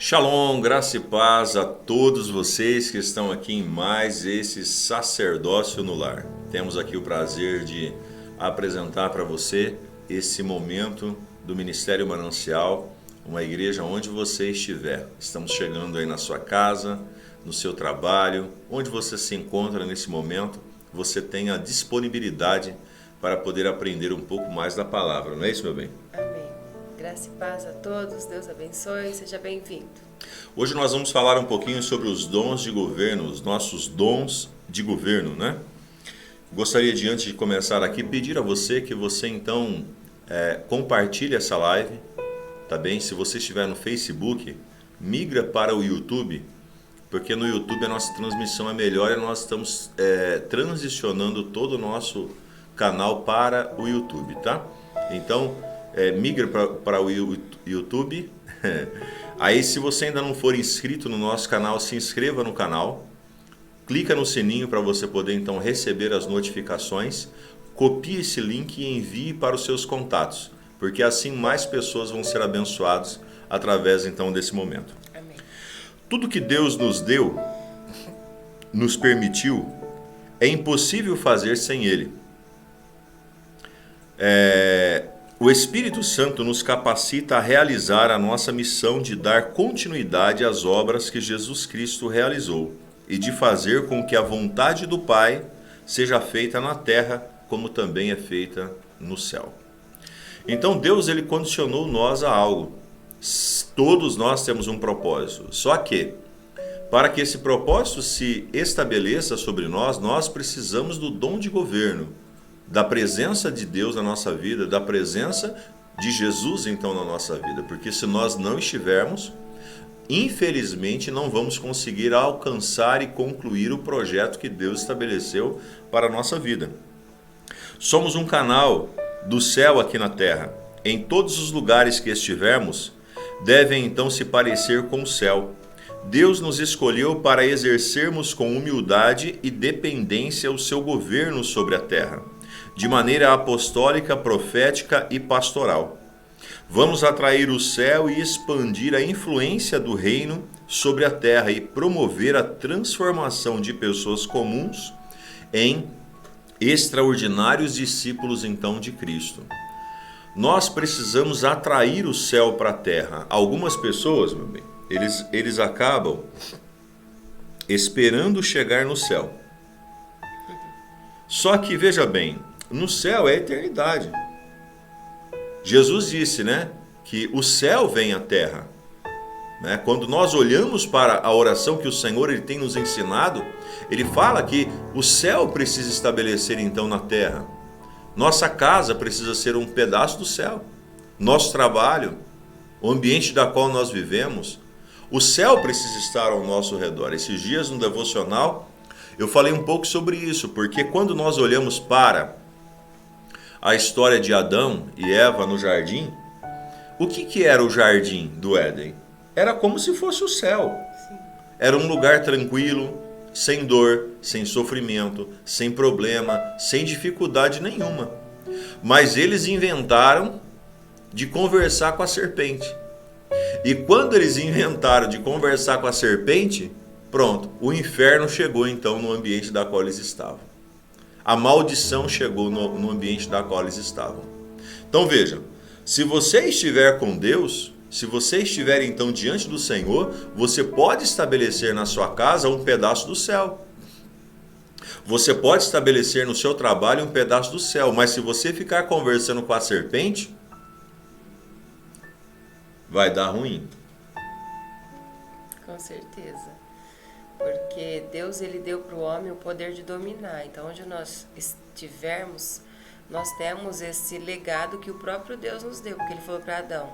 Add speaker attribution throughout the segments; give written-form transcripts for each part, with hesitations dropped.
Speaker 1: Shalom, graça e paz a todos vocês que estão aqui em mais esse sacerdócio no lar. Temos aqui o prazer de apresentar para você esse momento do Ministério Manancial, uma igreja onde você estiver. Estamos chegando aí na sua casa, no seu trabalho, onde você se encontra nesse momento, você tem a disponibilidade para poder aprender um pouco mais da palavra, não é isso, meu bem?
Speaker 2: Amém. Graça e paz a todos, Deus abençoe, seja bem-vindo.
Speaker 1: Hoje nós vamos falar um pouquinho sobre os dons de governo, os nossos dons de governo, né? Gostaria de, antes de começar aqui, pedir a você que você então compartilhe essa live, tá bem? Se você estiver no Facebook, migra para o YouTube, porque no YouTube a nossa transmissão é melhor e nós estamos transicionando todo o nosso canal para o YouTube, tá? Então, migra para o YouTube. Aí, se você ainda não for inscrito no nosso canal, se inscreva no canal, clica no sininho para você poder então receber as notificações, copie esse link e envie para os seus contatos, porque assim mais pessoas vão ser abençoadas através então desse momento.
Speaker 2: Amém.
Speaker 1: Tudo que Deus nos deu, nos permitiu, é impossível fazer sem Ele. O Espírito Santo nos capacita a realizar a nossa missão de dar continuidade às obras que Jesus Cristo realizou e de fazer com que a vontade do Pai seja feita na terra como também é feita no céu. Então Deus ele condicionou nós a algo. Todos nós temos um propósito, só que para que esse propósito se estabeleça sobre nós, nós precisamos do dom de governo, da presença de Deus na nossa vida, da presença de Jesus então na nossa vida, porque se nós não estivermos, infelizmente não vamos conseguir alcançar e concluir o projeto que Deus estabeleceu para a nossa vida. Somos um canal do céu aqui na terra. Em todos os lugares que estivermos, devem então se parecer com o céu. Deus nos escolheu para exercermos com humildade e dependência o seu governo sobre a terra, de maneira apostólica, profética e pastoral. Vamos atrair o céu e expandir a influência do reino sobre a terra e promover a transformação de pessoas comuns em extraordinários discípulos então de Cristo. Nós precisamos atrair o céu para a terra. Algumas pessoas, meu bem, eles acabam esperando chegar no céu. Só que, veja bem, no céu é a eternidade. Jesus disse, né, que o céu vem à terra. Né? Quando nós olhamos para a oração que o Senhor ele tem nos ensinado, ele fala que o céu precisa estabelecer então na terra. Nossa casa precisa ser um pedaço do céu. Nosso trabalho, o ambiente da qual nós vivemos, o céu precisa estar ao nosso redor. Esses dias no devocional eu falei um pouco sobre isso, porque quando nós olhamos para a história de Adão e Eva no jardim, o que era o jardim do Éden? Era como se fosse o céu. Era um lugar tranquilo, sem dor, sem sofrimento, sem problema, sem dificuldade nenhuma. Mas eles inventaram de conversar com a serpente. E quando eles inventaram de conversar com a serpente, pronto, o inferno chegou então no ambiente da qual eles estavam. A maldição chegou no ambiente da qual eles estavam. Então veja, se você estiver com Deus, se você estiver então diante do Senhor, você pode estabelecer na sua casa um pedaço do céu. Você pode estabelecer no seu trabalho um pedaço do céu, mas se você ficar conversando com a serpente, vai dar ruim.
Speaker 2: Com certeza. Porque Deus ele deu para o homem o poder de dominar. Então, onde nós estivermos, nós temos esse legado que o próprio Deus nos deu. Porque ele falou para Adão,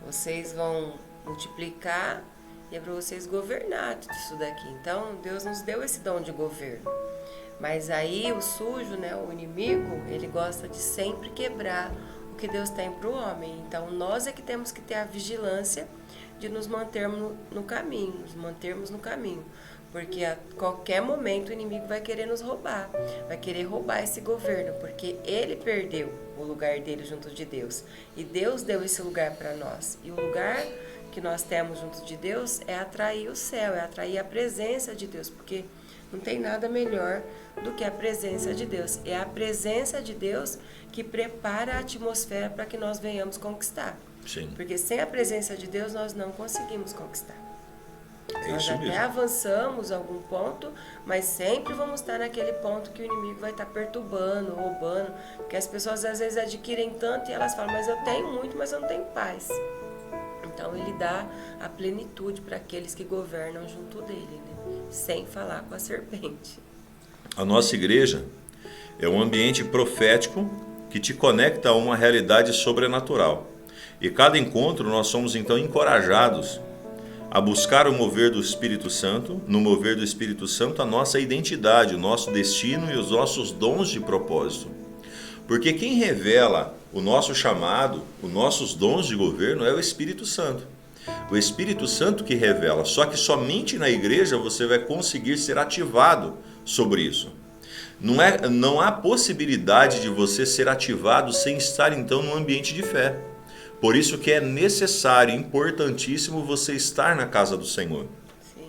Speaker 2: vocês vão multiplicar e é para vocês governar tudo isso daqui. Então, Deus nos deu esse dom de governo. Mas aí o sujo, né, o inimigo, ele gosta de sempre quebrar o que Deus tem para o homem. Então, nós é que temos que ter a vigilância de nos mantermos no caminho, porque a qualquer momento o inimigo vai querer nos roubar, vai querer roubar esse governo, porque ele perdeu o lugar dele junto de Deus, e Deus deu esse lugar para nós, e o lugar que nós temos junto de Deus é atrair o céu, é atrair a presença de Deus, porque não tem nada melhor do que a presença de Deus. É a presença de Deus que prepara a atmosfera para que nós venhamos conquistar.
Speaker 1: Sim.
Speaker 2: Porque sem a presença de Deus nós não conseguimos conquistar.
Speaker 1: É
Speaker 2: Nós
Speaker 1: isso
Speaker 2: até
Speaker 1: mesmo.
Speaker 2: avançamos algum ponto, mas sempre vamos estar naquele ponto que o inimigo vai estar perturbando, roubando, porque as pessoas às vezes adquirem tanto e elas falam, mas eu tenho muito, mas eu não tenho paz. Então ele dá a plenitude para aqueles que governam junto dele, né? Sem falar com a serpente.
Speaker 1: A nossa igreja é um ambiente profético que te conecta a uma realidade sobrenatural. E cada encontro nós somos então encorajados a buscar o mover do Espírito Santo, no mover do Espírito Santo, a nossa identidade, o nosso destino e os nossos dons de propósito. Porque quem revela o nosso chamado, os nossos dons de governo é o Espírito Santo. O Espírito Santo que revela, só que somente na igreja você vai conseguir ser ativado sobre isso. Não há possibilidade de você ser ativado sem estar então num ambiente de fé. Por isso que é necessário, importantíssimo você estar na casa do Senhor.
Speaker 2: Sim.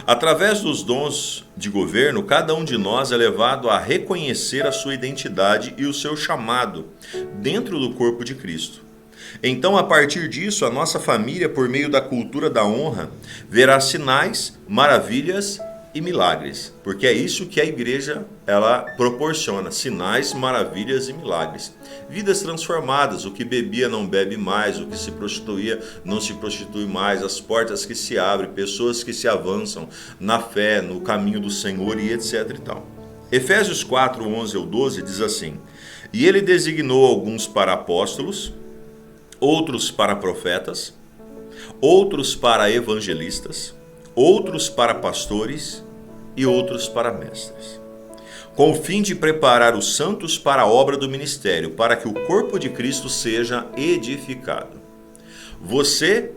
Speaker 1: Através dos dons de governo, cada um de nós é levado a reconhecer a sua identidade e o seu chamado dentro do corpo de Cristo. Então, a partir disso, a nossa família, por meio da cultura da honra, verá sinais, maravilhas e milagres, porque é isso que a igreja ela proporciona, sinais, maravilhas e milagres. Vidas transformadas, o que bebia não bebe mais, o que se prostituía não se prostitui mais, as portas que se abrem, pessoas que se avançam na fé, no caminho do Senhor e etc e tal. Efésios 4, 11 ao 12 diz assim: E ele designou alguns para apóstolos, outros para profetas, outros para evangelistas, outros para pastores e outros para mestres, com o fim de preparar os santos para a obra do ministério, para que o corpo de Cristo seja edificado. Você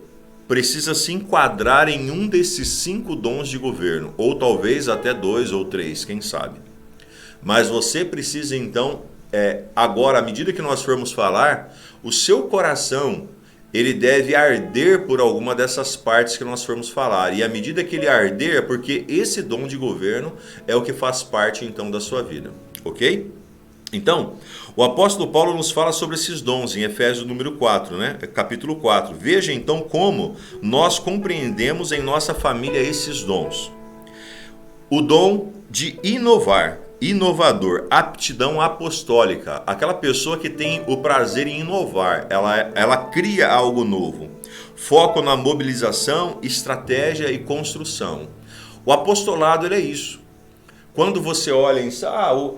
Speaker 1: precisa se enquadrar em um desses 5 dons de governo, ou talvez até 2 ou 3, quem sabe. Mas você precisa então, agora, à medida que nós formos falar, o seu coração ele deve arder por alguma dessas partes que nós formos falar. E à medida que ele arder, é porque esse dom de governo é o que faz parte então da sua vida. Ok? Então, o apóstolo Paulo nos fala sobre esses dons em Efésios número 4, né? Capítulo 4. Veja então como nós compreendemos em nossa família esses dons. O dom de inovar. Inovador, aptidão apostólica, aquela pessoa que tem o prazer em inovar, ela cria algo novo. Foco na mobilização, estratégia e construção. O apostolado ele é isso. Quando você olha e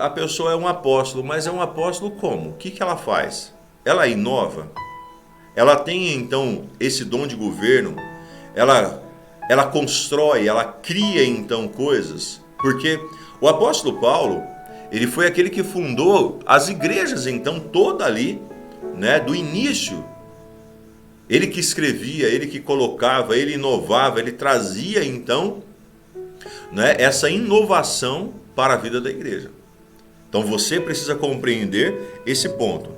Speaker 1: a pessoa é um apóstolo, mas é um apóstolo como? O que ela faz? Ela inova? Ela tem então esse dom de governo? Ela constrói, ela cria então coisas? Porque o apóstolo Paulo, ele foi aquele que fundou as igrejas, então, toda ali, né, do início. Ele que escrevia, ele que colocava, ele inovava, ele trazia, então, né, essa inovação para a vida da igreja. Então, você precisa compreender esse ponto.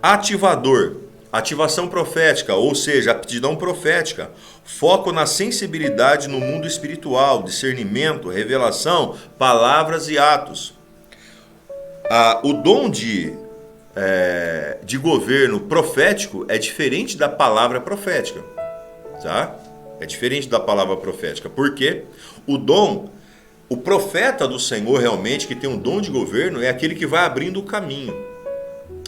Speaker 1: Ativador, ativação profética, ou seja, aptidão profética. Foco na sensibilidade no mundo espiritual, discernimento, revelação, palavras e atos. O dom de governo profético é diferente da palavra profética. Tá? É diferente da palavra profética. Porque o profeta do Senhor realmente, que tem um dom de governo, é aquele que vai abrindo o caminho.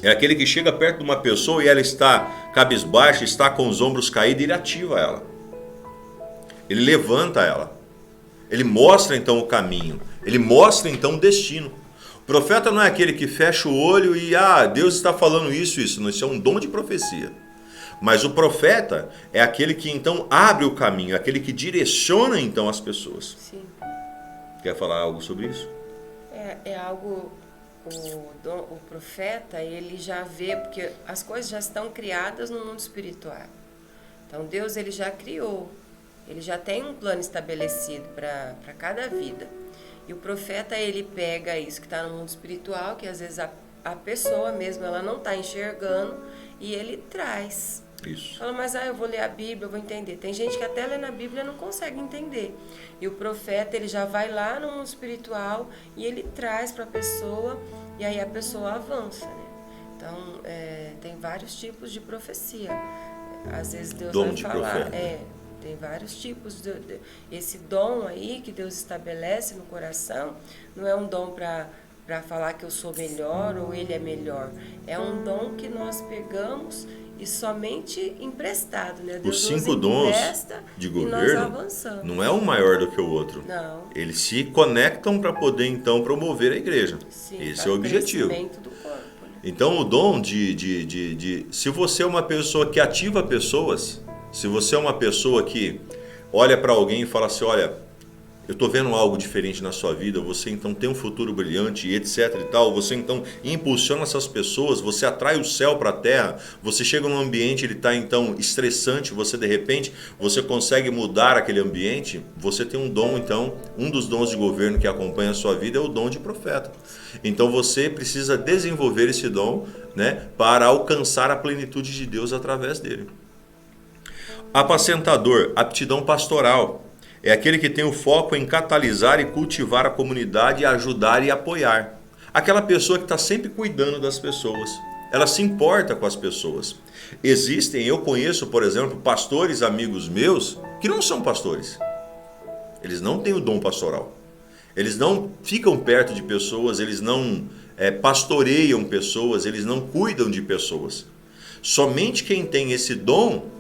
Speaker 1: É aquele que chega perto de uma pessoa e ela está cabisbaixa, está com os ombros caídos e ele ativa ela. Ele levanta ela. Ele mostra então o caminho. Ele mostra então o destino. O profeta não é aquele que fecha o olho e Deus está falando isso. Não, isso é um dom de profecia. Mas o profeta é aquele que então abre o caminho, é aquele que direciona então as pessoas.
Speaker 2: Sim.
Speaker 1: Quer falar algo sobre isso?
Speaker 2: É algo... O profeta, ele já vê, porque as coisas já estão criadas no mundo espiritual. Então Deus ele já criou, ele já tem um plano estabelecido para cada vida. E o profeta ele pega isso que está no mundo espiritual, que às vezes a pessoa mesmo ela não está enxergando, e ele traz
Speaker 1: Isso.
Speaker 2: Fala, mas eu vou ler a Bíblia, eu vou entender. Tem gente que até lê na Bíblia não consegue entender. E o profeta, ele já vai lá no mundo espiritual e ele traz para a pessoa, e aí a pessoa avança, né? Então, tem vários tipos de profecia. Às vezes Deus
Speaker 1: Dom
Speaker 2: vai
Speaker 1: de
Speaker 2: falar...
Speaker 1: profeta.
Speaker 2: Tem vários tipos. Esse dom aí que Deus estabelece no coração, não é um dom para falar que eu sou melhor ou ele é melhor. É um dom que nós pegamos e somente emprestado, né? Deus
Speaker 1: Os 5 dons de governo não é um maior do que o outro.
Speaker 2: Não.
Speaker 1: Eles se conectam para poder, então, promover a igreja.
Speaker 2: Sim,
Speaker 1: esse é o objetivo.
Speaker 2: Do corpo, né?
Speaker 1: Então, o dom se você é uma pessoa que ativa pessoas, se você é uma pessoa que olha para alguém e fala assim, olha, eu estou vendo algo diferente na sua vida, você então tem um futuro brilhante, etc e tal, você então impulsiona essas pessoas, você atrai o céu para a terra, você chega num ambiente, ele está então estressante, você de repente, você consegue mudar aquele ambiente, você tem um dom então, um dos dons de governo que acompanha a sua vida é o dom de profeta. Então você precisa desenvolver esse dom, né, para alcançar a plenitude de Deus através dele. Apacentador, aptidão pastoral. É aquele que tem o foco em catalisar e cultivar a comunidade, ajudar e apoiar. Aquela pessoa que está sempre cuidando das pessoas. Ela se importa com as pessoas. Eu conheço, por exemplo, pastores amigos meus que não são pastores. Eles não têm o dom pastoral. Eles não ficam perto de pessoas, eles não pastoreiam pessoas, eles não cuidam de pessoas. Somente quem tem esse dom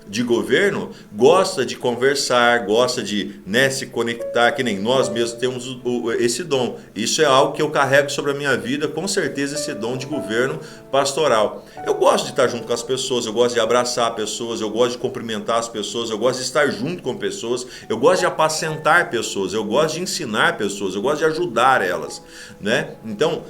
Speaker 1: de governo gosta de conversar, gosta de, né, se conectar, que nem nós mesmos temos esse dom. Isso é algo que eu carrego sobre a minha vida, com certeza, esse dom de governo pastoral. Eu gosto de estar junto com as pessoas, eu gosto de abraçar pessoas, eu gosto de cumprimentar as pessoas, eu gosto de estar junto com pessoas, eu gosto de apacentar pessoas, eu gosto de ensinar pessoas, eu gosto de ajudar elas, né? Então,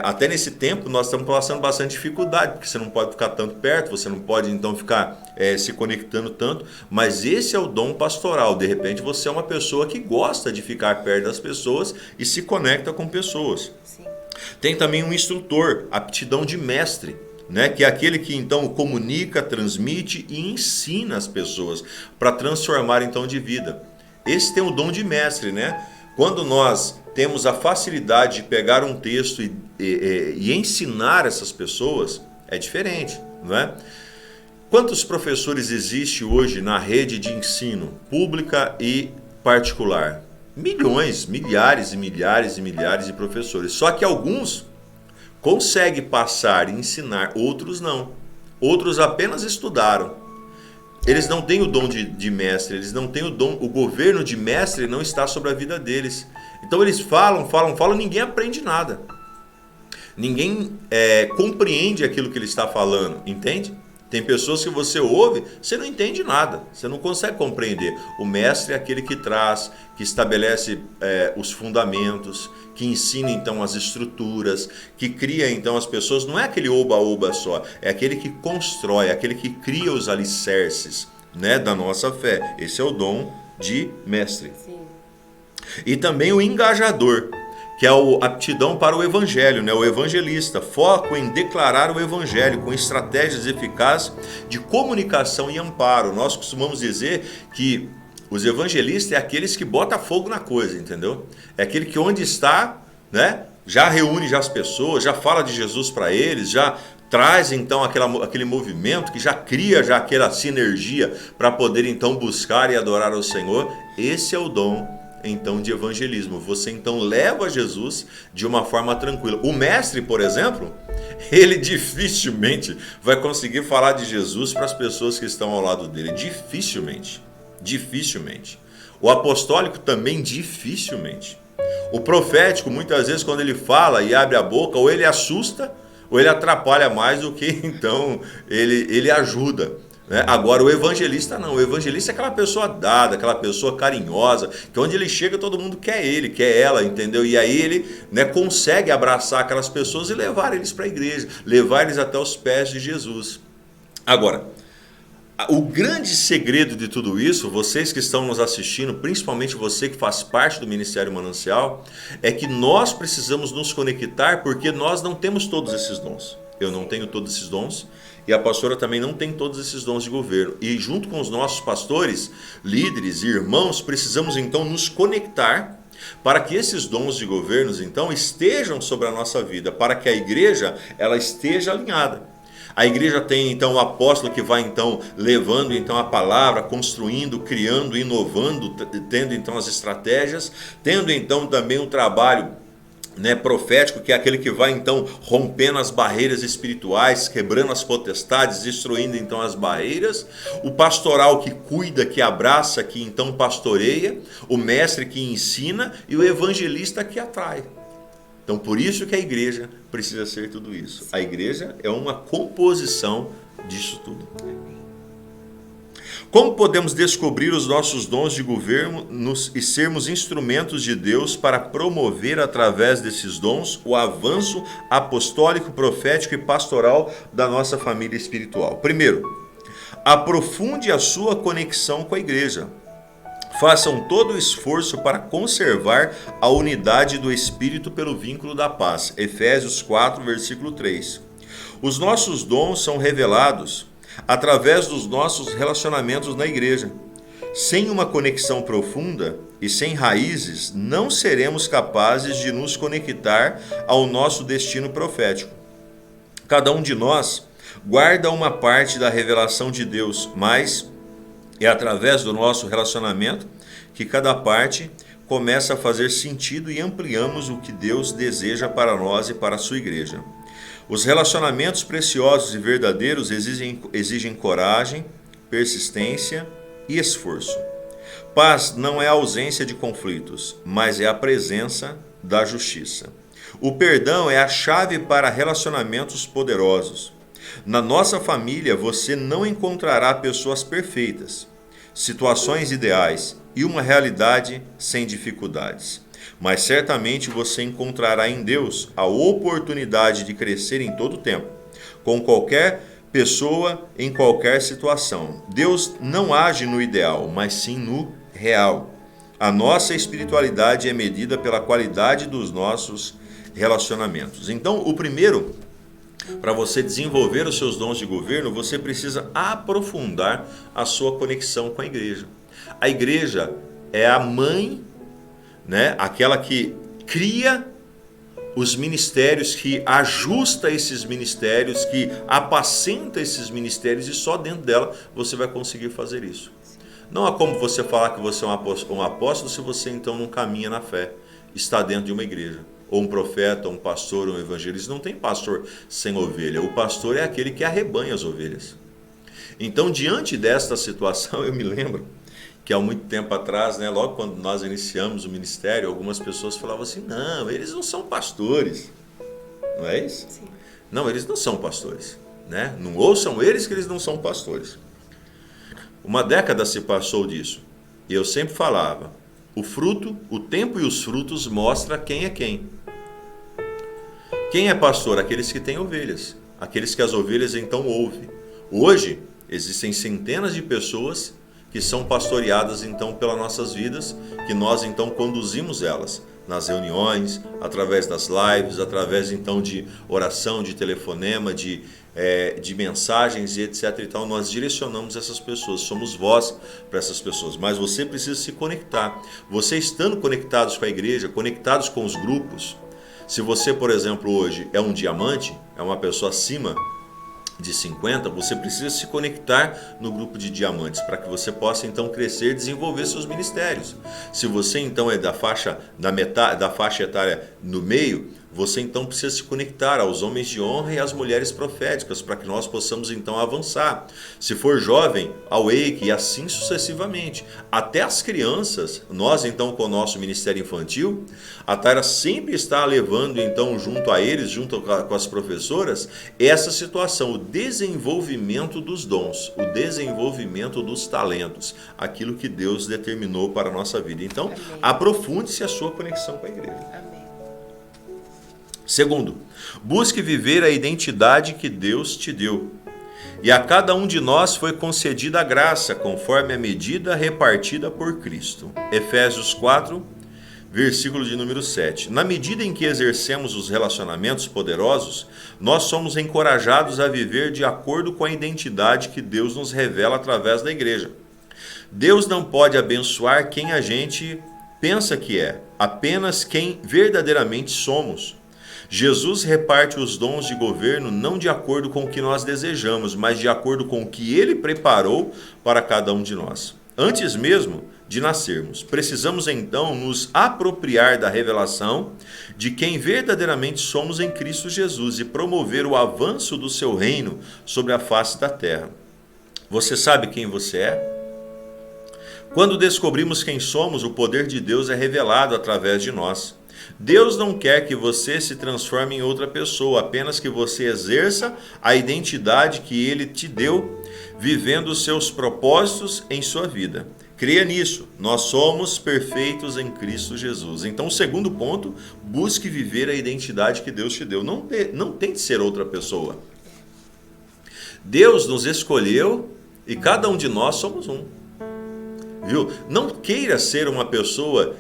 Speaker 1: até nesse tempo nós estamos passando bastante dificuldade, porque você não pode ficar tanto perto, você não pode então ficar se conectando tanto, mas esse é o dom pastoral. De repente você é uma pessoa que gosta de ficar perto das pessoas e se conecta com pessoas.
Speaker 2: Sim.
Speaker 1: Tem também um instrutor, aptidão de mestre, né? Que é aquele que então comunica, transmite e ensina as pessoas para transformar então de vida. Esse tem o dom de mestre, né? Quando nós temos a facilidade de pegar um texto e ensinar essas pessoas, é diferente, não é? Quantos professores existem hoje na rede de ensino pública e particular? Milhões, milhares e milhares e milhares de professores. Só que alguns conseguem passar e ensinar, outros não. Outros apenas estudaram. Eles não têm o dom de mestre, eles não têm o dom, o governo de mestre não está sobre a vida deles. Então eles falam, ninguém aprende nada. Ninguém compreende aquilo que ele está falando, entende? Tem pessoas que você ouve, você não entende nada, você não consegue compreender. O mestre é aquele que traz, que estabelece os fundamentos, que ensina então as estruturas, que cria então as pessoas. Não é aquele oba-oba só, é aquele que constrói, é aquele que cria os alicerces, né, da nossa fé. Esse é o dom de mestre.
Speaker 2: Sim.
Speaker 1: E também o engajador, que é a aptidão para o evangelho, né? O evangelista, foco em declarar o evangelho com estratégias eficazes de comunicação e amparo. Nós costumamos dizer que os evangelistas é aqueles que botam fogo na coisa, entendeu? É aquele que onde está, né, já reúne já as pessoas, já fala de Jesus para eles, já traz então aquele movimento que já cria já aquela sinergia para poder então buscar e adorar ao Senhor. Esse é o dom então de evangelismo. Você então leva Jesus de uma forma tranquila. O mestre, por exemplo, ele dificilmente vai conseguir falar de Jesus para as pessoas que estão ao lado dele. Dificilmente. O apostólico também dificilmente. O profético, muitas vezes, quando ele fala e abre a boca, ou ele assusta, ou ele atrapalha mais do que então ele ajuda. Agora o evangelista não, o evangelista é aquela pessoa dada, aquela pessoa carinhosa, que onde ele chega todo mundo quer ele, quer ela, entendeu? E aí ele, né, consegue abraçar aquelas pessoas e levar eles para a igreja, levar eles até os pés de Jesus. Agora, o grande segredo de tudo isso, vocês que estão nos assistindo, principalmente você que faz parte do Ministério Manancial, é que nós precisamos nos conectar porque nós não temos todos esses dons. Eu não tenho todos esses dons. e a pastora também não tem todos esses dons de governo. E junto com os nossos pastores, líderes e irmãos, precisamos então nos conectar para que esses dons de governo então estejam sobre a nossa vida, para que a igreja ela esteja alinhada. A igreja tem então o apóstolo que vai então levando então a palavra, construindo, criando, inovando, tendo então as estratégias, tendo então também um trabalho profético, que é aquele que vai então rompendo as barreiras espirituais, quebrando as potestades, destruindo então as barreiras, o pastoral que cuida, que abraça, que então pastoreia, o mestre que ensina e o evangelista que atrai. Então por isso que a igreja precisa ser tudo isso. A igreja é uma composição disso tudo. Como podemos descobrir os nossos dons de governo e sermos instrumentos de Deus para promover através desses dons o avanço apostólico, profético e pastoral da nossa família espiritual? Primeiro, aprofunde a sua conexão com a igreja. Façam todo o esforço para conservar a unidade do Espírito pelo vínculo da paz. Efésios 4, versículo 3. Os nossos dons são revelados através dos nossos relacionamentos na igreja. Sem uma conexão profunda e sem raízes, não seremos capazes de nos conectar ao nosso destino profético. Cada um de nós guarda uma parte da revelação de Deus, mas é através do nosso relacionamento que cada parte começa a fazer sentido e ampliamos o que Deus deseja para nós e para a sua igreja. Os relacionamentos preciosos e verdadeiros exigem coragem, persistência e esforço. Paz não é a ausência de conflitos, mas é a presença da justiça. O perdão é a chave para relacionamentos poderosos. Na nossa família, você não encontrará pessoas perfeitas, situações ideais e uma realidade sem dificuldades. Mas certamente você encontrará em Deus a oportunidade de crescer em todo o tempo, com qualquer pessoa, em qualquer situação. Deus não age no ideal, mas sim no real. A nossa espiritualidade é medida pela qualidade dos nossos relacionamentos. Então, o primeiro, para você desenvolver os seus dons de governo, você precisa aprofundar a sua conexão com a igreja. A igreja é a mãe, aquela que cria os ministérios, que ajusta esses ministérios, que apacenta esses ministérios, e só dentro dela você vai conseguir fazer isso. Não há como você falar que você é um apóstolo se você então não caminha na fé, está dentro de uma igreja, ou um profeta, ou um pastor, ou um evangelista. Não tem pastor sem ovelha. O pastor é aquele que arrebanha as ovelhas. Então, diante desta situação, eu me lembro que há muito tempo atrás, logo quando nós iniciamos o ministério, algumas pessoas falavam assim: não, eles não são pastores. Não é isso?
Speaker 2: Sim.
Speaker 1: Não, eles não são pastores. Não ouçam eles que eles não são pastores. Uma década se passou disso. E eu sempre falava: o fruto, o tempo e os frutos mostram quem é quem. Quem é pastor? Aqueles que têm ovelhas. Aqueles que as ovelhas então ouvem. Hoje, existem centenas de pessoas que são pastoreadas então pelas nossas vidas, que nós então conduzimos elas nas reuniões, através das lives, através então de oração, de telefonema, de mensagens e etc. e tal. Nós direcionamos essas pessoas, somos voz para essas pessoas, mas você precisa se conectar. Você estando conectados com a igreja, conectados com os grupos, se você, por exemplo, hoje é um diamante, é uma pessoa acima de 50, você precisa se conectar no grupo de diamantes para que você possa então crescer e desenvolver seus ministérios. Se você então é da faixa etária no meio, você então precisa se conectar aos homens de honra e às mulheres proféticas para que nós possamos então avançar. Se for jovem, ao EIC e assim sucessivamente. Até as crianças, nós então com o nosso ministério infantil, a Taira sempre está levando então junto a eles, junto com as professoras, essa situação, o desenvolvimento dos dons, o desenvolvimento dos talentos, aquilo que Deus determinou para a nossa vida. Então, amém, aprofunde-se a sua conexão com a igreja.
Speaker 2: Amém.
Speaker 1: Segundo, busque viver a identidade que Deus te deu. E a cada um de nós foi concedida a graça, conforme a medida repartida por Cristo. Efésios 4, versículo de número 7. Na medida em que exercemos os relacionamentos poderosos, nós somos encorajados a viver de acordo com a identidade que Deus nos revela através da igreja. Deus não pode abençoar quem a gente pensa que é, apenas quem verdadeiramente somos. Jesus reparte os dons de governo não de acordo com o que nós desejamos, mas de acordo com o que Ele preparou para cada um de nós. Antes mesmo de nascermos, precisamos então nos apropriar da revelação de quem verdadeiramente somos em Cristo Jesus e promover o avanço do seu reino sobre a face da terra. Você sabe quem você é? Quando descobrimos quem somos, o poder de Deus é revelado através de nós. Deus não quer que você se transforme em outra pessoa, apenas que você exerça a identidade que Ele te deu, vivendo os seus propósitos em sua vida. Creia nisso, nós somos perfeitos em Cristo Jesus. Então, o segundo ponto, busque viver a identidade que Deus te deu. Não tente ser outra pessoa. Deus nos escolheu e cada um de nós somos um. Viu? Não queira ser uma pessoa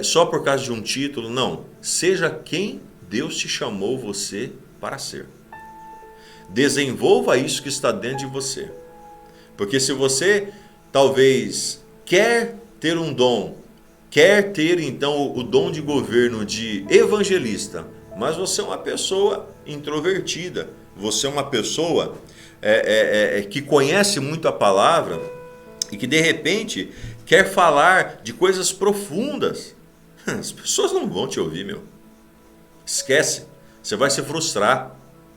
Speaker 1: só por causa de um título, não. Seja quem Deus te chamou você para ser. Desenvolva isso que está dentro de você. Porque se você talvez quer ter um dom, quer ter então o dom de governo de evangelista, mas você é uma pessoa introvertida, você é uma pessoa que conhece muito a palavra e que de repente quer falar de coisas profundas, as pessoas não vão te ouvir, meu. Esquece, você vai se frustrar,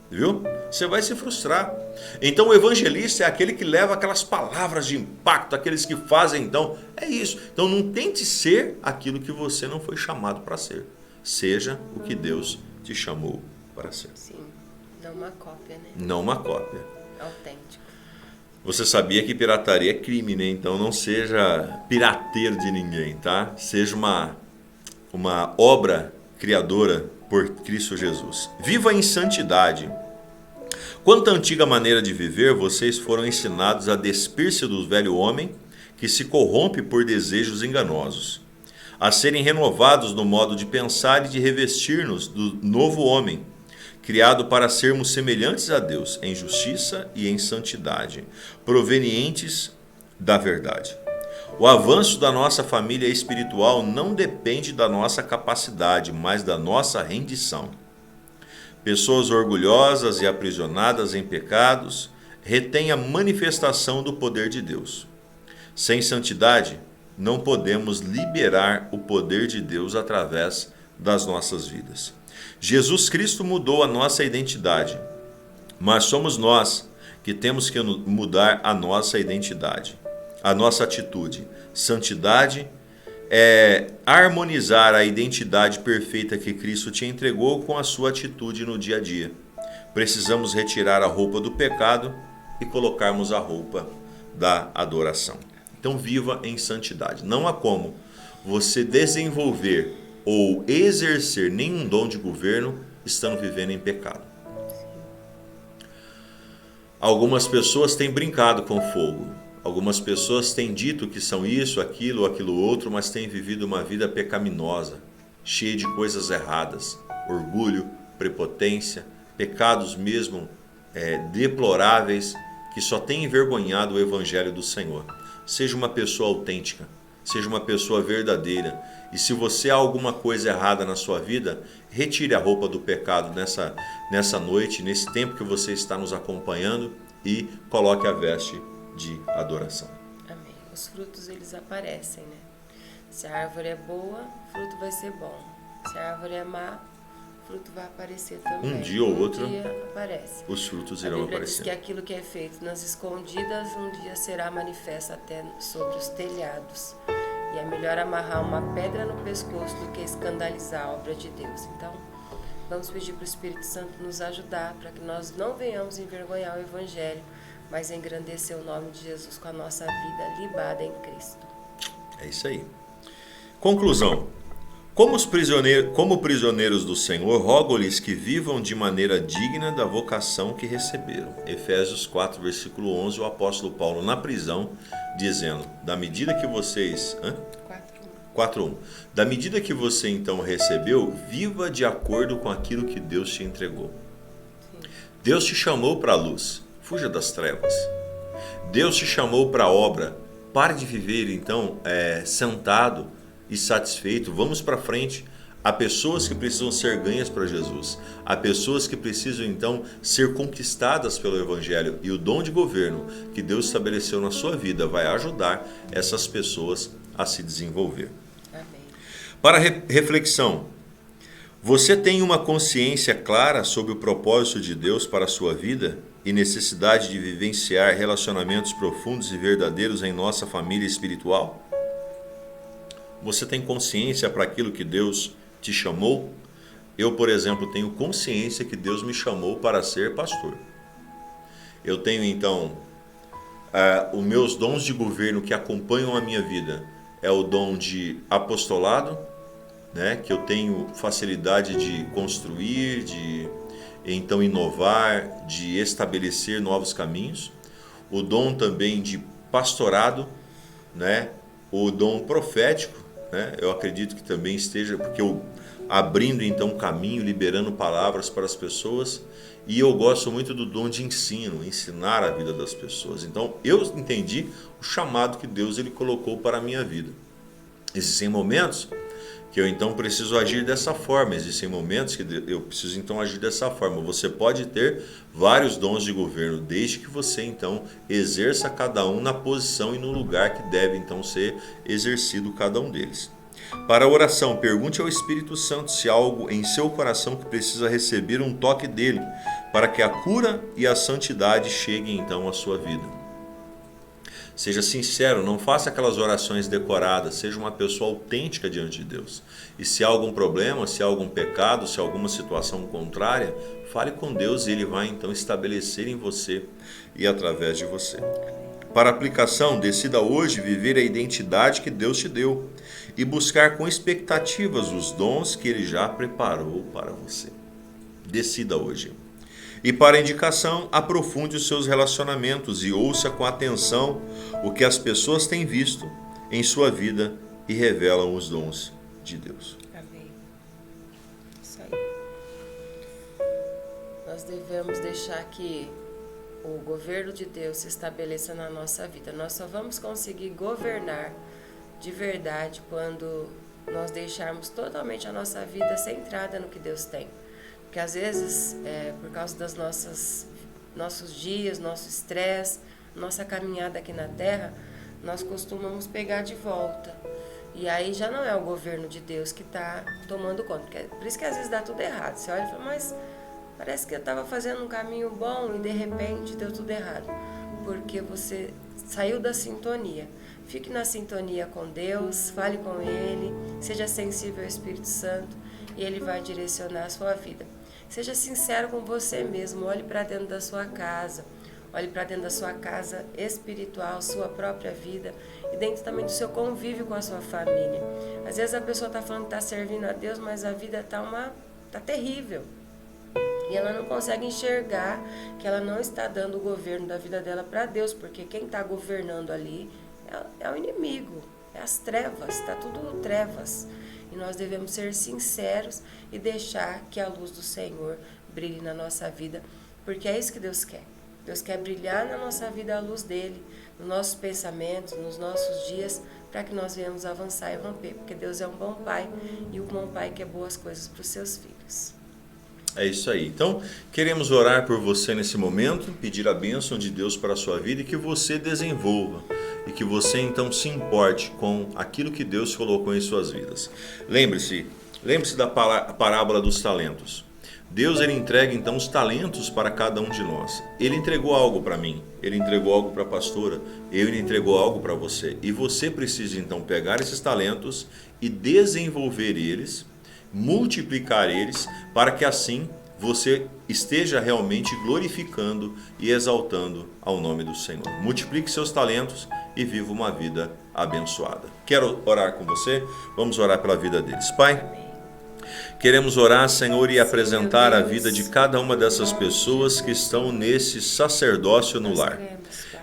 Speaker 1: viu? Você vai se frustrar. Então o evangelista é aquele que leva aquelas palavras de impacto, aqueles que fazem, então, é isso. Então não tente ser aquilo que você não foi chamado para ser. Seja o que Deus te chamou para ser.
Speaker 2: Sim, não uma cópia, né?
Speaker 1: Não uma cópia.
Speaker 2: Autêntico.
Speaker 1: Você sabia que pirataria é crime, né? Então não seja pirateiro de ninguém, tá? Seja uma obra criadora por Cristo Jesus. Viva em santidade. Quanto à antiga maneira de viver, vocês foram ensinados a despir-se do velho homem que se corrompe por desejos enganosos, a serem renovados no modo de pensar e de revestir-nos do novo homem, criado para sermos semelhantes a Deus em justiça e em santidade, provenientes da verdade. O avanço da nossa família espiritual não depende da nossa capacidade, mas da nossa rendição. Pessoas orgulhosas e aprisionadas em pecados retêm a manifestação do poder de Deus. Sem santidade, não podemos liberar o poder de Deus através das nossas vidas. Jesus Cristo mudou a nossa identidade, mas somos nós que temos que mudar a nossa identidade, a nossa atitude. Santidade é harmonizar a identidade perfeita que Cristo te entregou com a sua atitude no dia a dia. Precisamos retirar a roupa do pecado e colocarmos a roupa da adoração. Então viva em santidade. Não há como você desenvolver ou exercer nenhum dom de governo estando vivendo em pecado. Algumas pessoas têm brincado com fogo. Algumas pessoas têm dito que são isso, aquilo, aquilo outro, mas têm vivido uma vida pecaminosa, cheia de coisas erradas, orgulho, prepotência, pecados mesmo deploráveis, que só têm envergonhado o Evangelho do Senhor. Seja uma pessoa autêntica, seja uma pessoa verdadeira. E se você há alguma coisa errada na sua vida, retire a roupa do pecado nessa noite, nesse tempo que você está nos acompanhando, e coloque a veste de adoração.
Speaker 2: Amém. Os frutos, eles aparecem, né? Se a árvore é boa, o fruto vai ser bom. Se a árvore é má, o fruto vai aparecer também.
Speaker 1: Um dia ou outro,
Speaker 2: aparece.
Speaker 1: Os frutos
Speaker 2: A
Speaker 1: irão
Speaker 2: Bíblia
Speaker 1: aparecer.
Speaker 2: diz que aquilo que é feito nas escondidas, um dia será manifesto até sobre os telhados. E é melhor amarrar uma pedra no pescoço do que escandalizar a obra de Deus. Então, vamos pedir para o Espírito Santo nos ajudar para que nós não venhamos envergonhar o Evangelho, mas engrandecer o nome de Jesus com a nossa vida libada em Cristo.
Speaker 1: É isso aí. Conclusão. Como prisioneiros do Senhor, rogo-lhes que vivam de maneira digna da vocação que receberam. Efésios 4, versículo 11, o apóstolo Paulo na prisão, dizendo, da medida que vocês... 4:1. Da medida que você então recebeu, viva de acordo com aquilo que Deus te entregou. Deus te chamou para a luz, fuja das trevas. Deus te chamou para a obra, pare de viver então sentado e satisfeito, vamos para frente. Há pessoas que precisam ser ganhas para Jesus, há pessoas que precisam então ser conquistadas pelo Evangelho, e o dom de governo que Deus estabeleceu na sua vida vai ajudar essas pessoas a se desenvolver.
Speaker 2: Amém.
Speaker 1: Para reflexão, você tem uma consciência clara sobre o propósito de Deus para a sua vida e necessidade de vivenciar relacionamentos profundos e verdadeiros em nossa família espiritual? Você tem consciência para aquilo que Deus te chamou? Eu, por exemplo, tenho consciência que Deus me chamou para ser pastor. Eu tenho então os meus dons de governo que acompanham a minha vida. É o dom de apostolado, né, que eu tenho facilidade de construir, de então inovar, de estabelecer novos caminhos. O dom também de pastorado, né, o dom profético, né, eu acredito que também esteja, porque eu abrindo então caminho, liberando palavras para as pessoas. E eu gosto muito do dom de ensino, ensinar a vida das pessoas. Então eu entendi o chamado que Deus ele colocou para a minha vida. Existem momentos que eu então preciso agir dessa forma, existem momentos que eu preciso então agir dessa forma. Você pode ter vários dons de governo, desde que você então exerça cada um na posição e no lugar que deve então ser exercido cada um deles. Para a oração, pergunte ao Espírito Santo se há algo em seu coração que precisa receber um toque dele, para que a cura e a santidade cheguem então à sua vida. Seja sincero, não faça aquelas orações decoradas, seja uma pessoa autêntica diante de Deus. E se há algum problema, se há algum pecado, se há alguma situação contrária, fale com Deus e Ele vai então estabelecer em você e através de você. Para aplicação, decida hoje viver a identidade que Deus te deu e buscar com expectativas os dons que Ele já preparou para você. Decida hoje. E para indicação, aprofunde os seus relacionamentos e ouça com atenção o que as pessoas têm visto em sua vida e revelam os dons de Deus.
Speaker 2: Amém. Isso aí. Nós devemos deixar que o governo de Deus se estabeleça na nossa vida. Nós só vamos conseguir governar de verdade quando nós deixarmos totalmente a nossa vida centrada no que Deus tem. Porque às vezes, por causa das nossos dias, nosso estresse, nossa caminhada aqui na Terra, nós costumamos pegar de volta. E aí já não é o governo de Deus que está tomando conta. Por isso que às vezes dá tudo errado. Você olha e fala, mas parece que eu estava fazendo um caminho bom e de repente deu tudo errado. Porque você saiu da sintonia. Fique na sintonia com Deus, fale com Ele, seja sensível ao Espírito Santo e Ele vai direcionar a sua vida. Seja sincero com você mesmo, olhe para dentro da sua casa, olhe para dentro da sua casa espiritual, sua própria vida e dentro também do seu convívio com a sua família. Às vezes a pessoa está falando que está servindo a Deus, mas a vida está terrível. E ela não consegue enxergar que ela não está dando o governo da vida dela para Deus, porque quem está governando ali é o inimigo, é as trevas, está tudo trevas. E nós devemos ser sinceros e deixar que a luz do Senhor brilhe na nossa vida, porque é isso que Deus quer. Deus quer brilhar na nossa vida a luz dele, nos nossos pensamentos, nos nossos dias, para que nós venhamos avançar e romper, porque Deus é um bom Pai e um bom Pai quer boas coisas para os seus filhos.
Speaker 1: É isso aí. Então, queremos orar por você nesse momento, pedir a bênção de Deus para a sua vida e que você desenvolva e que você então se importe com aquilo que Deus colocou em suas vidas. Lembre-se da parábola dos talentos. Deus ele entrega então os talentos para cada um de nós. Ele entregou algo para mim, ele entregou algo para a pastora, ele entregou algo para você. E você precisa então pegar esses talentos e desenvolver eles, multiplicar eles, para que assim você esteja realmente glorificando e exaltando ao nome do Senhor. Multiplique seus talentos e viva uma vida abençoada. Quero orar com você? Vamos orar pela vida deles. Pai, queremos orar, Senhor, e apresentar a vida de cada uma dessas pessoas que estão nesse sacerdócio no lar.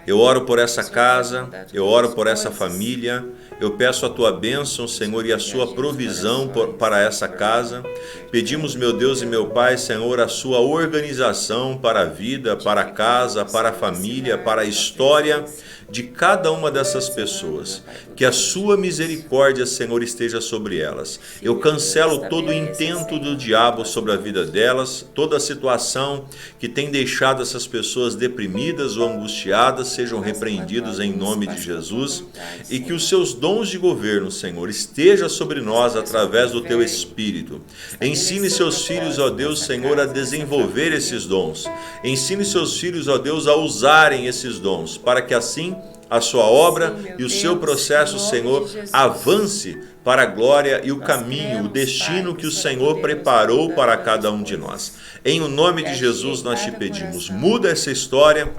Speaker 1: Eu oro por essa casa, eu oro por essa família, eu peço a tua bênção, Senhor, e a sua provisão para essa casa. Pedimos, meu Deus e meu Pai, Senhor, a sua organização para a vida, para a casa, para a família, para a história de cada uma dessas pessoas. Que a sua misericórdia, Senhor, esteja sobre elas. Eu cancelo todo o intento do diabo sobre a vida delas, toda a situação que tem deixado essas pessoas deprimidas ou angustiadas sejam repreendidos em nome de Jesus, e que os seus dons de governo, Senhor, esteja sobre nós através do teu Espírito. Ensine seus filhos, ó Deus, Senhor, a desenvolver esses dons. Ensine seus filhos, ó Deus, a usarem esses dons, para que assim a sua obra e o seu processo, Senhor, avance para a glória e o caminho, o destino que o Senhor preparou para cada um de nós. Em o nome de Jesus nós te pedimos, muda essa história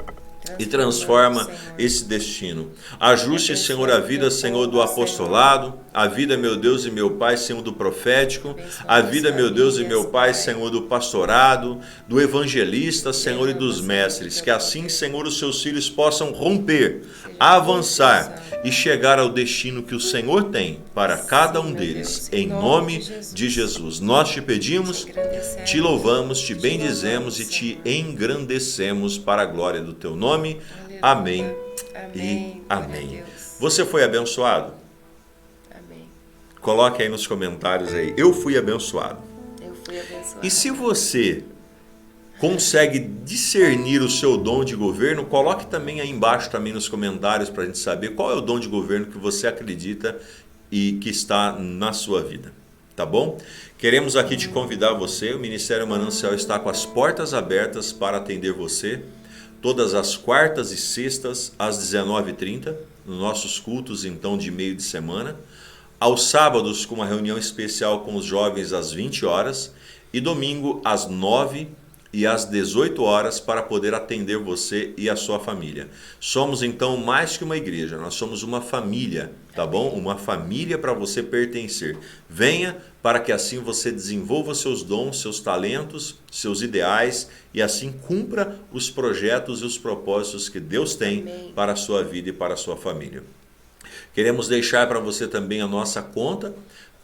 Speaker 1: e transforma esse destino. Ajuste, Senhor, a vida, Senhor, do apostolado, a vida, meu Deus e meu Pai, Senhor, do profético, a vida, meu Deus e meu Pai, Senhor, do pastorado, do evangelista, Senhor, e dos mestres. Que assim, Senhor, os seus filhos possam romper, avançar e chegar ao destino que o Senhor tem para cada um deles, em nome de Jesus. Nós te pedimos, te louvamos, te bendizemos e te engrandecemos para a glória do teu nome. Amém e amém. Você foi abençoado?
Speaker 2: Amém.
Speaker 1: Coloque aí nos comentários aí, eu fui abençoado.
Speaker 2: Eu fui abençoado.
Speaker 1: E se você consegue discernir o seu dom de governo, coloque também aí embaixo também nos comentários para a gente saber qual é o dom de governo que você acredita e que está na sua vida, tá bom? Queremos aqui te convidar você, o Ministério Manancial está com as portas abertas para atender você, todas as quartas e sextas às 19h30, nos nossos cultos então de meio de semana, aos sábados com uma reunião especial com os jovens às 20 horas e domingo às 9 e às 18 horas para poder atender você e a sua família. Somos então mais que uma igreja, nós somos uma família, tá bom? Uma família para você pertencer. Venha para que assim você desenvolva seus dons, seus talentos, seus ideais e assim cumpra os projetos e os propósitos que Deus tem para a sua vida e para a sua família. Queremos deixar para você também a nossa conta,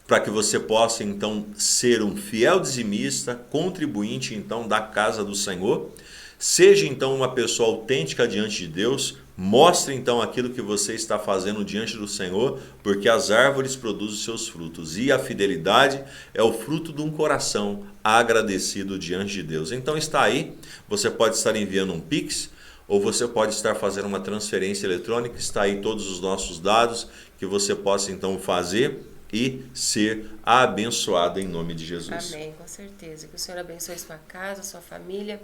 Speaker 1: para que você possa então ser um fiel dizimista, contribuinte então da casa do Senhor. Seja então uma pessoa autêntica diante de Deus, mostre então aquilo que você está fazendo diante do Senhor, porque as árvores produzem os seus frutos e a fidelidade é o fruto de um coração agradecido diante de Deus. Então está aí, você pode estar enviando um Pix, ou você pode estar fazendo uma transferência eletrônica, está aí todos os nossos dados que você possa então fazer e ser abençoado em nome de Jesus.
Speaker 2: Amém, com certeza. Que o Senhor abençoe sua casa, sua família,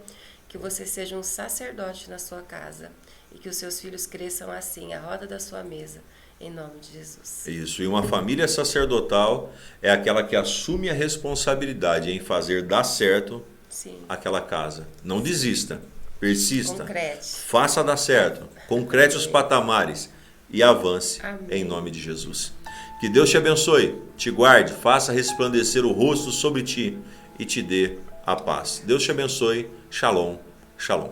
Speaker 2: que você seja um sacerdote na sua casa e que os seus filhos cresçam assim, à roda da sua mesa, em nome de Jesus.
Speaker 1: Isso, e uma família sacerdotal é aquela que assume a responsabilidade em fazer dar certo aquela casa. Não desista, persista, faça dar certo, concrete os patamares e avance em nome de Jesus. Que Deus te abençoe, te guarde, faça resplandecer o rosto sobre ti e te dê a paz. Deus te abençoe. Shalom, shalom.